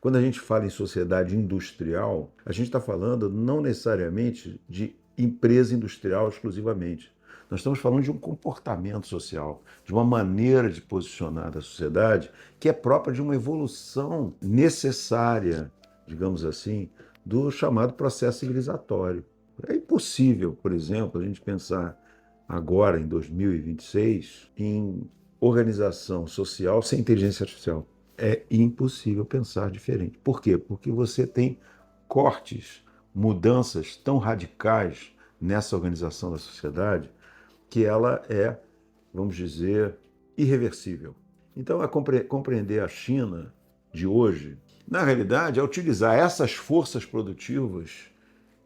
Quando a gente fala em sociedade industrial, a gente está falando não necessariamente de empresa industrial exclusivamente. Nós estamos falando de um comportamento social, de uma maneira de posicionar da sociedade que é própria de uma evolução necessária, digamos assim, do chamado processo civilizatório. É impossível, por exemplo, a gente pensar agora, em 2026, em organização social sem inteligência artificial. É impossível pensar diferente. Por quê? Porque você tem cortes, mudanças tão radicais nessa organização da sociedade que ela é, vamos dizer, irreversível. Então, compreender a China de hoje, na realidade, é utilizar essas forças produtivas,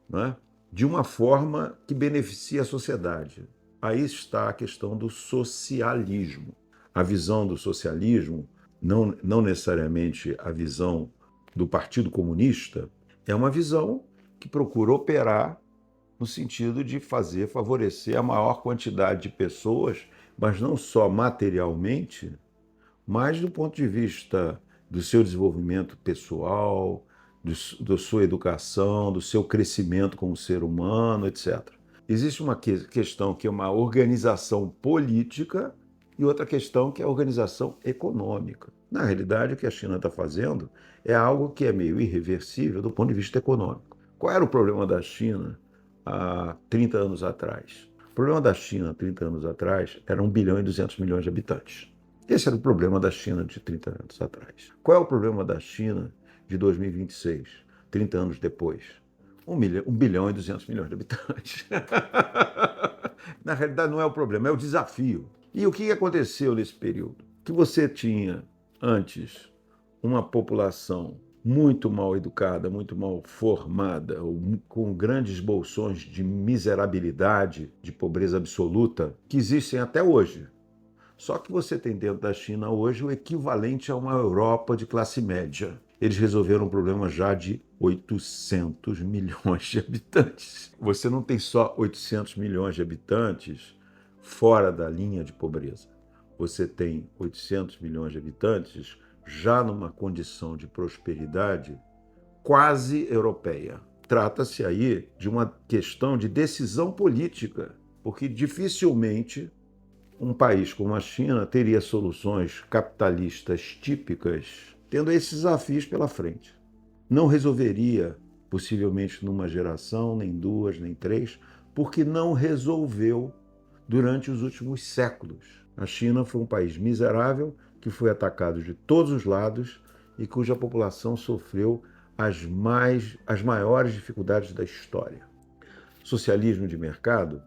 né, de uma forma que beneficie a sociedade. Aí está a questão do socialismo. A visão do socialismo, não necessariamente a visão do Partido Comunista, é uma visão que procura operar no sentido de favorecer a maior quantidade de pessoas, mas não só materialmente, mas do ponto de vista do seu desenvolvimento pessoal, da sua educação, do seu crescimento como ser humano, etc. Existe uma questão que é uma organização política e outra questão que é a organização econômica. Na realidade, o que a China está fazendo é algo que é meio irreversível do ponto de vista econômico. Qual era o problema da China há 30 anos atrás? O problema da China há 30 anos atrás era 1 bilhão e 200 milhões de habitantes. Esse era o problema da China de 30 anos atrás. Qual é o problema da China de 2026, 30 anos depois? 1 bilhão e 200 milhões de habitantes. Na realidade, não é o problema, é o desafio. E o que aconteceu nesse período? Que você tinha, antes, uma população muito mal educada, muito mal formada, com grandes bolsões de miserabilidade, de pobreza absoluta, que existem até hoje. Só que você tem dentro da China hoje o equivalente a uma Europa de classe média. Eles resolveram um problema já de 800 milhões de habitantes. Você não tem só 800 milhões de habitantes fora da linha de pobreza. Você tem 800 milhões de habitantes já numa condição de prosperidade quase europeia. Trata-se aí de uma questão de decisão política, porque dificilmente um país como a China teria soluções capitalistas típicas tendo esses desafios pela frente. Não resolveria, possivelmente numa geração, nem duas, nem três, porque não resolveu durante os últimos séculos. A China foi um país miserável que foi atacado de todos os lados e cuja população sofreu as maiores dificuldades da história. Socialismo de mercado?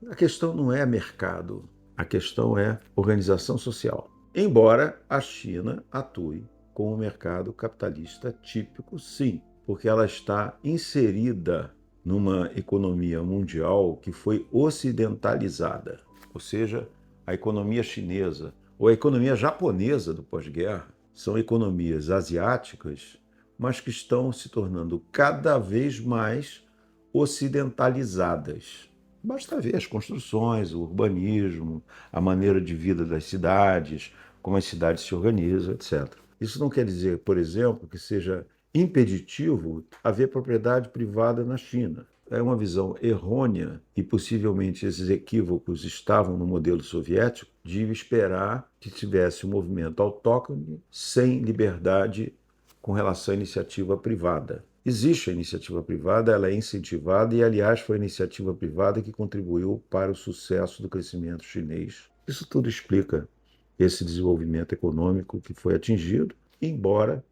A questão não é mercado, a questão é organização social. Embora a China atue como um mercado capitalista típico, sim, porque ela está inserida numa economia mundial que foi ocidentalizada, ou seja, a economia chinesa ou a economia japonesa do pós-guerra são economias asiáticas, mas que estão se tornando cada vez mais ocidentalizadas. Basta ver as construções, o urbanismo, a maneira de vida das cidades, como as cidades se organizam, etc. Isso não quer dizer, por exemplo, que seja impeditivo haver propriedade privada na China. É uma visão errônea, e possivelmente esses equívocos estavam no modelo soviético, de esperar que tivesse um movimento autóctone sem liberdade com relação à iniciativa privada. Existe a iniciativa privada, ela é incentivada e, aliás, foi a iniciativa privada que contribuiu para o sucesso do crescimento chinês. Isso tudo explica esse desenvolvimento econômico que foi atingido, embora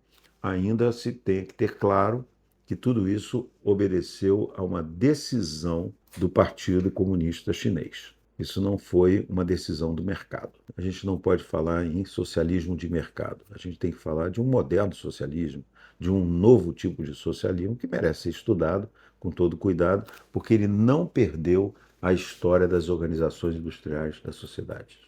ainda se tenha que ter claro que tudo isso obedeceu a uma decisão do Partido Comunista Chinês. Isso não foi uma decisão do mercado. A gente não pode falar em socialismo de mercado. A gente tem que falar de um moderno socialismo, de um novo tipo de socialismo que merece ser estudado com todo cuidado, porque ele não perdeu a história das organizações industriais das sociedades.